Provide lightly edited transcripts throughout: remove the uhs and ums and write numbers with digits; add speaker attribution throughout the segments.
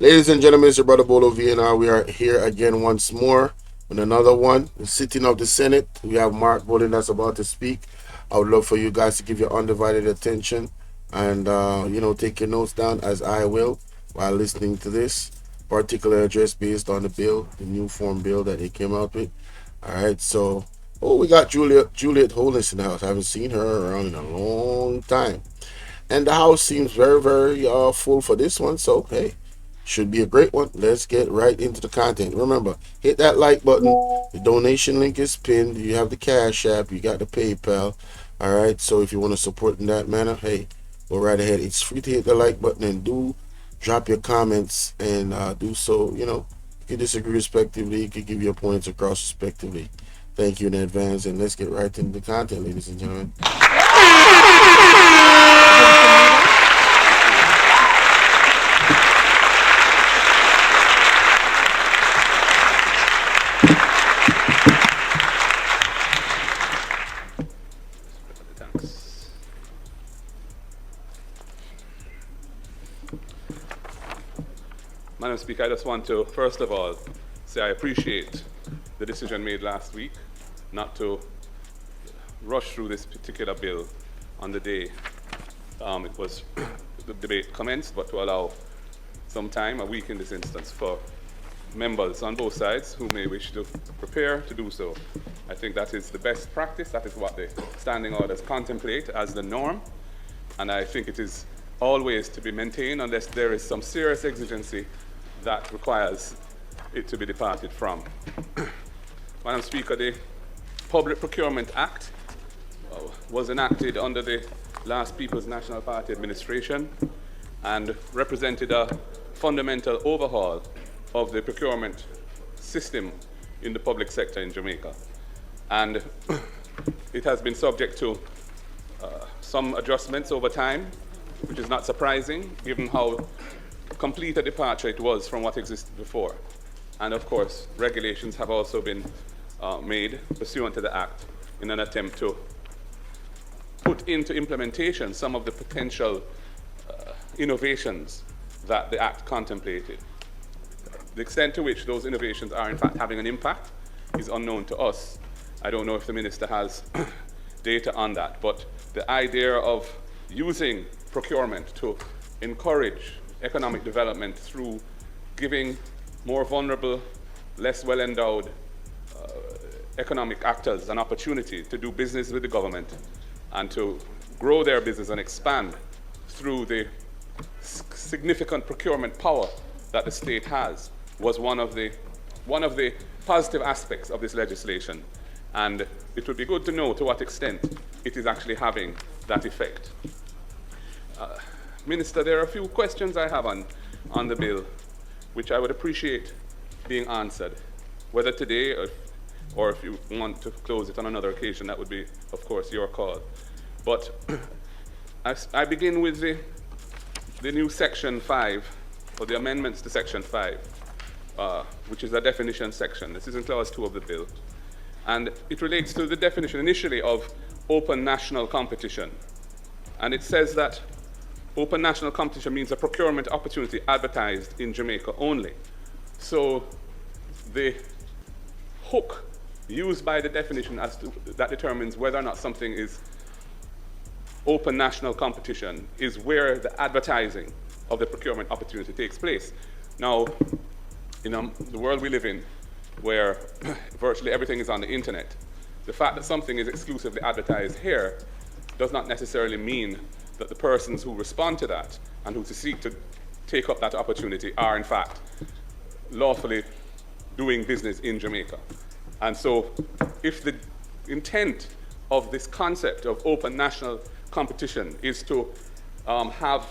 Speaker 1: Ladies and gentlemen, it's your brother Bolo VNR. We are here again once more with another one. The sitting of the Senate. We have Mark Bolin that's about to speak. I would love for you guys to give your undivided attention and take your notes down as I will while listening to this particular address based on the bill, the new form bill that they came out with. All right, so we got Juliet Holness in the house. I haven't seen her around in a long time. And the house seems very, very full for this one. So, hey, should be a great one. Let's get right into the content. Remember, hit that like button. The donation link is pinned. You have the Cash App. You got the PayPal. All right. So if you want to support in that manner, hey, go right ahead. It's free to hit the like button and do drop your comments and do so. You can disagree respectively. You can give your points across respectively. Thank you in advance. And let's get right into the content, ladies and gentlemen.
Speaker 2: Madam Speaker, I just want to, first of all, say I appreciate the decision made last week not to rush through this particular bill on the day it was the debate commenced, but to allow some time, a week in this instance, for members on both sides who may wish to prepare to do so. I think that is the best practice. That is what the standing orders contemplate as the norm, and I think it is always to be maintained unless there is some serious exigency that requires it to be departed from. Madam Speaker, the Public Procurement Act was enacted under the last People's National Party administration and represented a fundamental overhaul of the procurement system in the public sector in Jamaica. And it has been subject to some adjustments over time, which is not surprising given how complete a departure it was from what existed before. And of course, regulations have also been made pursuant to the Act in an attempt to put into implementation some of the potential innovations that the Act contemplated. The extent to which those innovations are in fact having an impact is unknown to us. I don't know if the Minister has data on that, but the idea of using procurement to encourage economic development through giving more vulnerable, less well-endowed economic actors an opportunity to do business with the government and to grow their business and expand through the significant procurement power that the state has was one of the positive aspects of this legislation. And it would be good to know to what extent it is actually having that effect. Minister, there are a few questions I have on the bill, which I would appreciate being answered, whether today or if you want to close it on another occasion, that would be, of course, your call. But I begin with the new Section 5, or the amendments to Section 5, which is a definition section. This is in Clause 2 of the bill. And it relates to the definition initially of open national competition. And it says that open national competition means a procurement opportunity advertised in Jamaica only. So the hook used by the definition that determines whether or not something is open national competition is where the advertising of the procurement opportunity takes place. Now, in the world we live in, where virtually everything is on the internet, the fact that something is exclusively advertised here does not necessarily mean that the persons who respond to that and who seek to take up that opportunity are in fact lawfully doing business in Jamaica. And so if the intent of this concept of open national competition is to have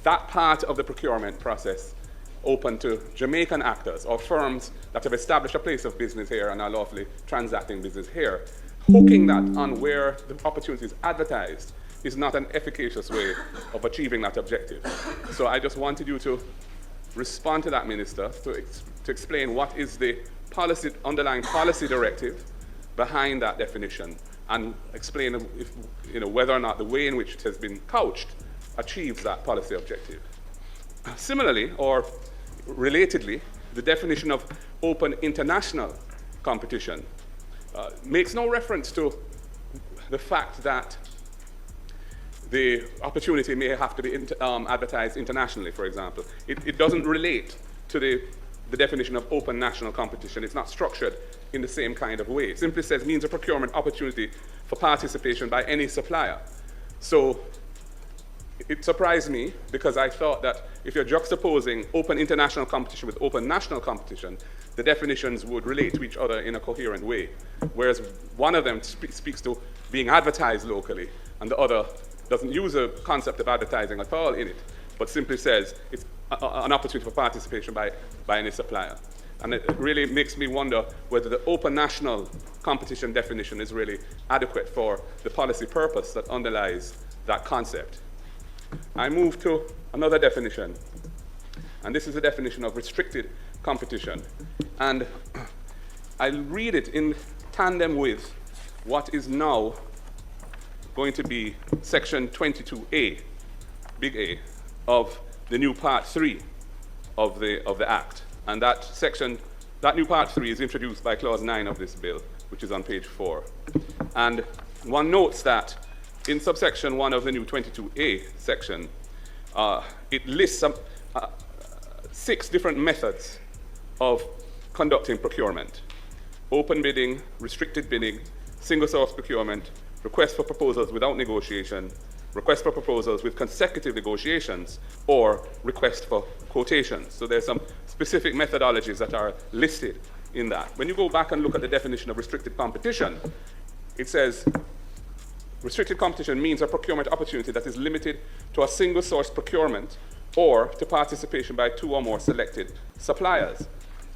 Speaker 2: that part of the procurement process open to Jamaican actors or firms that have established a place of business here and are lawfully transacting business here, hooking that on where the opportunity is advertised is not an efficacious way of achieving that objective. So I just wanted you to respond to that, Minister, to explain what is the underlying policy directive behind that definition, and explain whether or not the way in which it has been couched achieves that policy objective. Similarly, or relatedly, the definition of open international competition makes no reference to the fact that the opportunity may have to be advertised internationally, for example. It doesn't relate to the definition of open national competition. It's not structured in the same kind of way. It simply says means of procurement opportunity for participation by any supplier. So it surprised me because I thought that if you're juxtaposing open international competition with open national competition, the definitions would relate to each other in a coherent way. Whereas one of them speaks to being advertised locally and the other doesn't use a concept of advertising at all in it, but simply says it's an opportunity for participation by any supplier. And it really makes me wonder whether the open national competition definition is really adequate for the policy purpose that underlies that concept. I move to another definition, and this is the definition of restricted competition. And I'll read it in tandem with what is now going to be section 22A, big A, of the new part 3 of the Act. And that new part 3 is introduced by clause 9 of this bill, which is on page 4. And one notes that in subsection 1 of the new 22A section, it lists 6 different methods of conducting procurement: open bidding, restricted bidding, single source procurement, request for proposals without negotiation, request for proposals with consecutive negotiations, or request for quotations. So there's some specific methodologies that are listed in that. When you go back and look at the definition of restricted competition, it says restricted competition means a procurement opportunity that is limited to a single source procurement or to participation by 2 or more selected suppliers.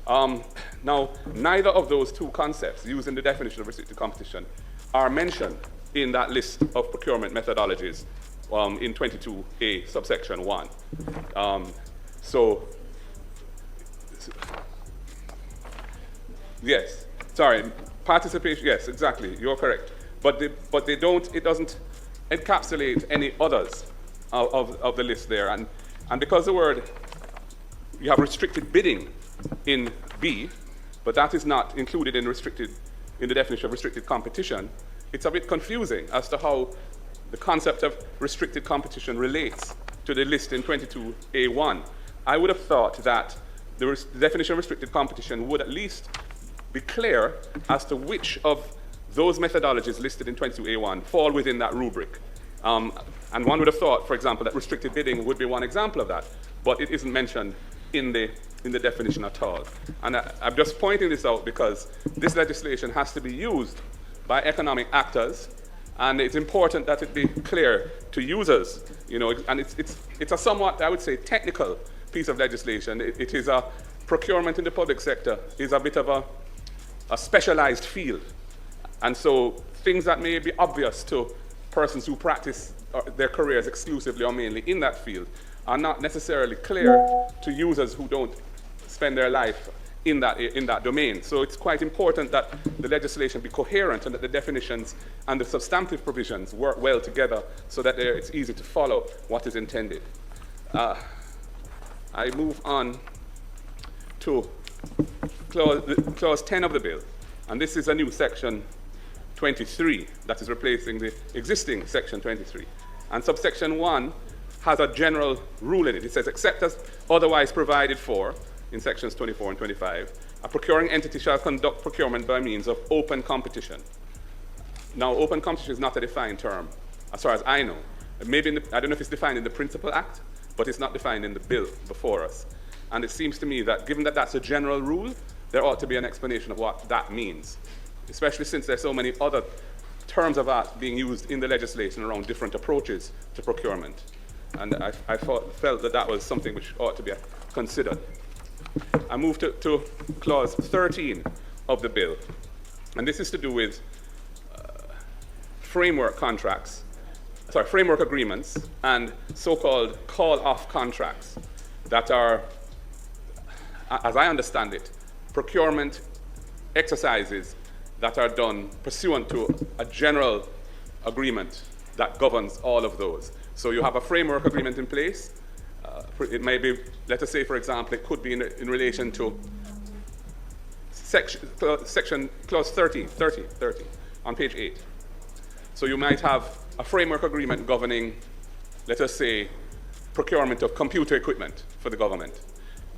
Speaker 2: Now, neither of those 2 concepts used in the definition of restricted competition are mentioned in that list of procurement methodologies in 22A subsection 1. Yes, sorry, participation, yes, exactly, you're correct. But they don't, it doesn't encapsulate any others of the list there. And because the word, you have restricted bidding in B, but that is not included in the definition of restricted competition, it's a bit confusing as to how the concept of restricted competition relates to the list in 22A1. I would have thought that the definition of restricted competition would at least be clear as to which of those methodologies listed in 22A1 fall within that rubric. And one would have thought, for example, that restricted bidding would be one example of that, but it isn't mentioned in the definition at all. And I'm just pointing this out because this legislation has to be used by economic actors, and it's important that it be clear to users, and it's a somewhat, I would say, technical piece of legislation. It is a procurement in the public sector is a bit of a specialized field. And so things that may be obvious to persons who practice their careers exclusively or mainly in that field are not necessarily clear to users who don't spend their life in that domain. So it's quite important that the legislation be coherent and that the definitions and the substantive provisions work well together so that it's easy to follow what is intended. I move on to clause 10 of the bill, and this is a new section 23 that is replacing the existing section 23. And subsection 1 has a general rule in it. It says, except as otherwise provided for in sections 24 and 25, a procuring entity shall conduct procurement by means of open competition. Now, open competition is not a defined term, as far as I know. Maybe I don't know if it's defined in the Principal Act, but it's not defined in the bill before us. And it seems to me that given that that's a general rule, there ought to be an explanation of what that means, especially since there's so many other terms of art being used in the legislation around different approaches to procurement. And I felt that was something which ought to be considered. I move to clause 13 of the bill, and this is to do with framework agreements and so-called call-off contracts that are, as I understand it, procurement exercises that are done pursuant to a general agreement that governs all of those. So you have a framework agreement in place, It may be, let us say, for example, it could be in relation to section clause 30 on page 8. So you might have a framework agreement governing, let us say, procurement of computer equipment for the government.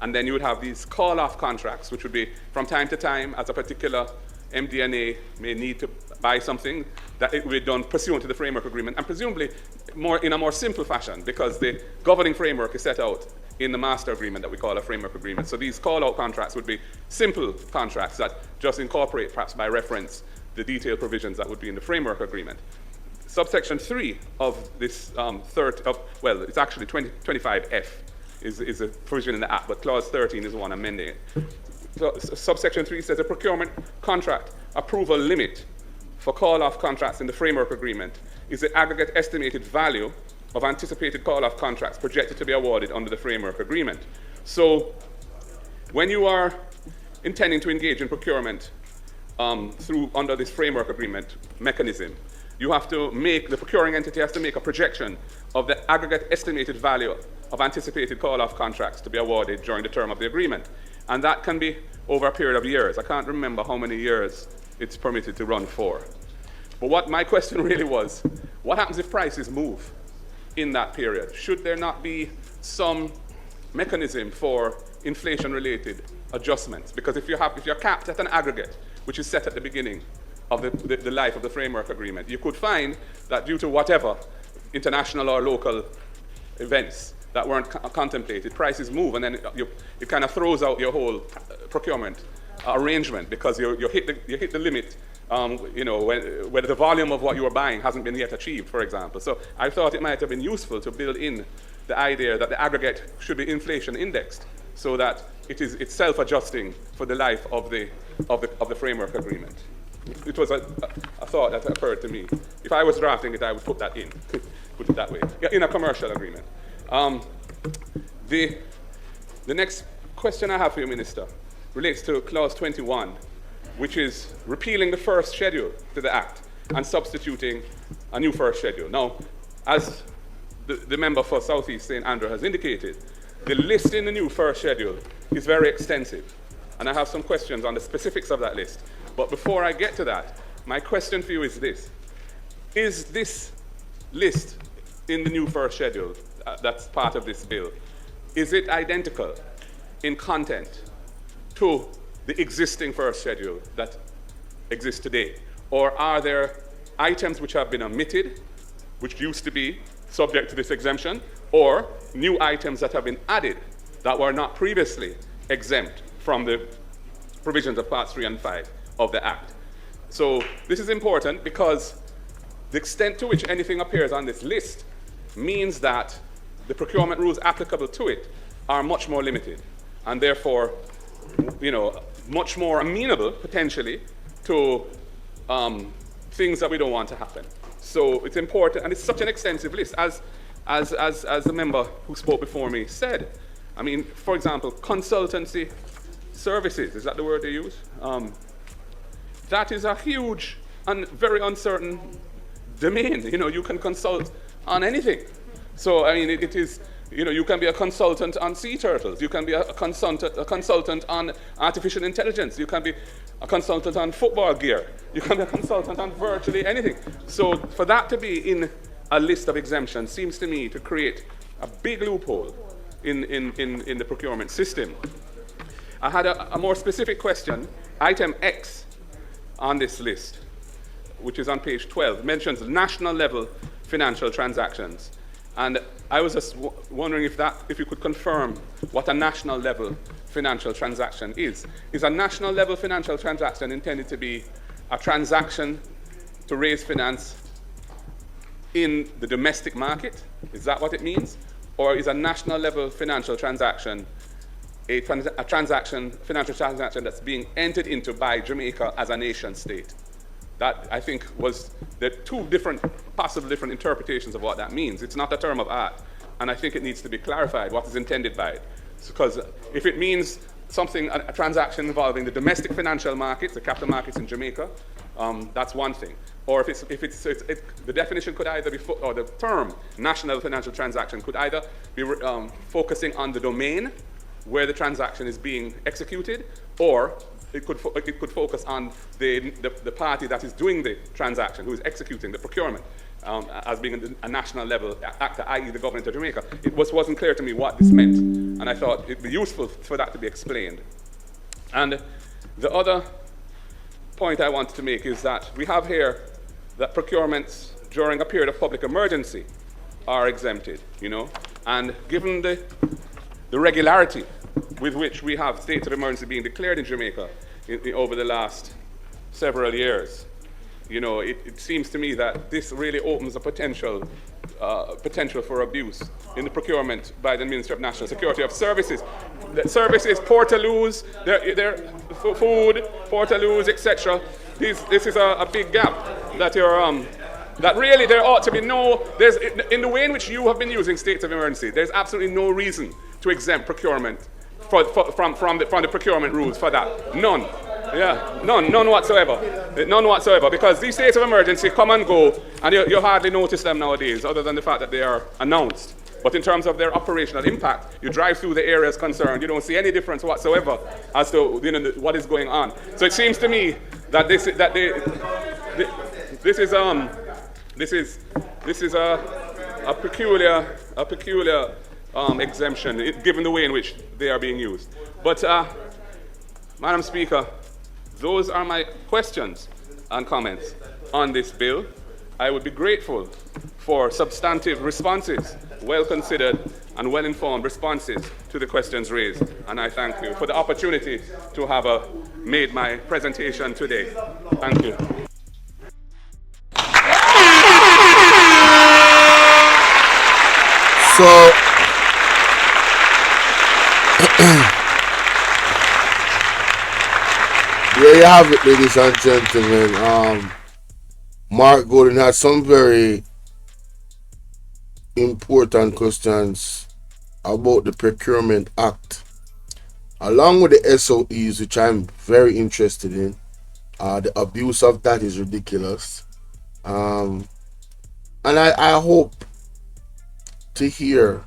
Speaker 2: And then you would have these call-off contracts, which would be from time to time, as a particular MDNA may need to buy something, that it will be done pursuant to the framework agreement, and presumably in a more simple fashion, because the governing framework is set out in the master agreement that we call a framework agreement. So these call-out contracts would be simple contracts that just incorporate, perhaps by reference, the detailed provisions that would be in the framework agreement. Subsection 3 of this it's actually 25F is a provision in the Act, but clause 13 is the one amending it. So, subsection 3 says a procurement contract approval limit for call-off contracts in the framework agreement is the aggregate estimated value of anticipated call-off contracts projected to be awarded under the framework agreement. So when you are intending to engage in procurement under this framework agreement mechanism, you have to the procuring entity has to make a projection of the aggregate estimated value of anticipated call-off contracts to be awarded during the term of the agreement. And that can be over a period of years. I can't remember how many years it's permitted to run for. But what my question really was, what happens if prices move in that period? Should there not be some mechanism for inflation-related adjustments? Because if you're capped at an aggregate, which is set at the beginning of the life of the framework agreement, you could find that due to whatever international or local events that weren't contemplated, prices move, and then it kind of throws out your whole procurement arrangement, because you hit the limit, where the volume of what you are buying hasn't been yet achieved, for example. So I thought it might have been useful to build in the idea that the aggregate should be inflation indexed, so that it's self-adjusting for the life of the framework agreement. It was a thought that occurred to me. If I was drafting it, I would put that in, put it that way, in a commercial agreement. The next question I have for you, Minister, relates to clause 21, which is repealing the first schedule to the Act and substituting a new first schedule. Now, as the member for South East St. Andrew has indicated, the list in the new first schedule is very extensive, and I have some questions on the specifics of that list. But before I get to that, my question for you is this. Is this list in the new first schedule that's part of this bill, is it identical in content to the existing first schedule that exists today? Or are there items which have been omitted, which used to be subject to this exemption, or new items that have been added that were not previously exempt from the provisions of parts 3 and 5 of the Act? So this is important because the extent to which anything appears on this list means that the procurement rules applicable to it are much more limited, and therefore, much more amenable, potentially, to things that we don't want to happen. So it's important, and it's such an extensive list, as the member who spoke before me said. I mean, for example, consultancy services, is that the word they use? That is a huge and very uncertain domain. You can consult on anything. So, I mean, it is, you can be a consultant on sea turtles. You can be a consultant on artificial intelligence. You can be a consultant on football gear. You can be a consultant on virtually anything. So for that to be in a list of exemptions seems to me to create a big loophole in the procurement system. I had a more specific question. Item X on this list, which is on page 12, mentions national level financial transactions. And I was just wondering if you could confirm what a national level financial transaction is. Is a national level financial transaction intended to be a transaction to raise finance in the domestic market? Is that what it means? Or is a national level financial transaction a financial transaction that's being entered into by Jamaica as a nation state? That, I think, there are two possible different interpretations of what that means. It's not a term of art, and I think it needs to be clarified what is intended by it. Because if it means a transaction involving the domestic financial markets, the capital markets in Jamaica, That's one thing. Or the definition could either be, or the term national financial transaction could either be focusing on the domain where the transaction is being executed, or it could focus on the party that is doing the transaction, who is executing the procurement, as being a national level actor, i.e. the government of Jamaica. It wasn't clear to me what this meant, and I thought it'd be useful for that to be explained. And the other point I want to make is that we have here that procurements during a period of public emergency are exempted, and given the regularity with which we have states of emergency being declared in Jamaica over the last several years, it seems to me that this really opens a potential for abuse in the procurement by the Ministry of National Security of services. The services, portaloos, their food, portaloos, etc. This is a big gap that that really there ought to be in the way in which you have been using states of emergency, there's absolutely no reason to exempt procurement from the procurement rules for that. None. Yeah, none whatsoever. None whatsoever, because these states of emergency come and go, and you hardly notice them nowadays, other than the fact that they are announced. But in terms of their operational impact, you drive through the areas concerned, you don't see any difference whatsoever as to what is going on. So it seems to me that this is a peculiar exemption, given the way in which they are being used. But Madam Speaker, those are my questions and comments on this bill. I would be grateful for substantive responses, well-considered and well-informed responses to the questions raised. And I thank you for the opportunity to have made my presentation today. Thank you.
Speaker 1: So, there you have it, ladies and gentlemen. Mark Golden has some very important questions about the Procurement Act, along with the SOEs, which I'm very interested in. The abuse of that is ridiculous. And I hope to hear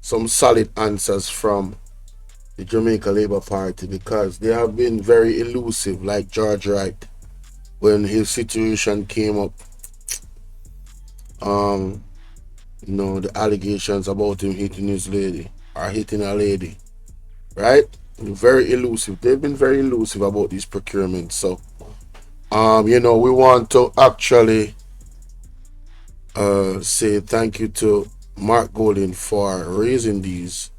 Speaker 1: some solid answers from the Jamaica Labour Party, because they have been very elusive, like George Wright, when his situation came up. The allegations about him hitting his lady, or hitting a lady, right? Very elusive. They've been very elusive about these procurements. So, we want to actually say thank you to Mark Golden for raising these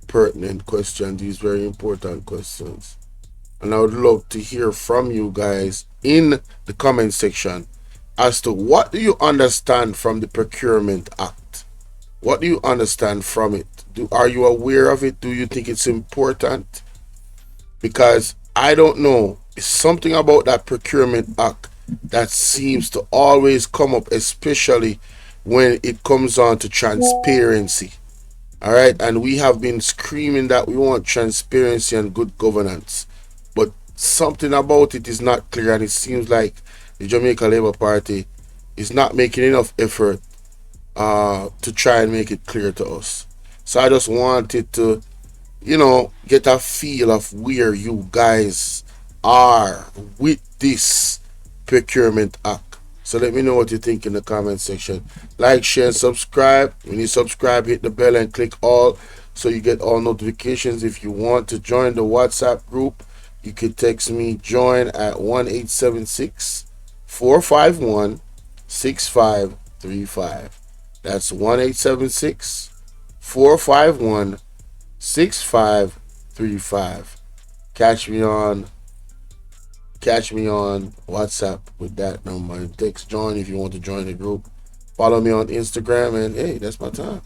Speaker 1: pertinent questions, these very important questions. And I would love to hear from you guys in the comment section as to what do you understand from the Procurement Act? What do you understand from it? Are you aware of it? Do you think it's important? Because I don't know, it's something about that Procurement Act that seems to always come up, especially when it comes on to transparency. All right, and we have been screaming that we want transparency and good governance, but something about it is not clear, and it seems like the Jamaica Labour Party is not making enough effort to try and make it clear to us. So I just wanted to, get a feel of where you guys are with this Procurement Act. So let me know what you think in the comment section. Like, share, and subscribe. When you subscribe, hit the bell and click all so you get all notifications. If you want to join the WhatsApp group, you can text me join at 1-876-451-6535. That's 1-876-451-6535. Catch me on WhatsApp with that number, and text join if you want to join the group. Follow me on Instagram, and hey, that's my time.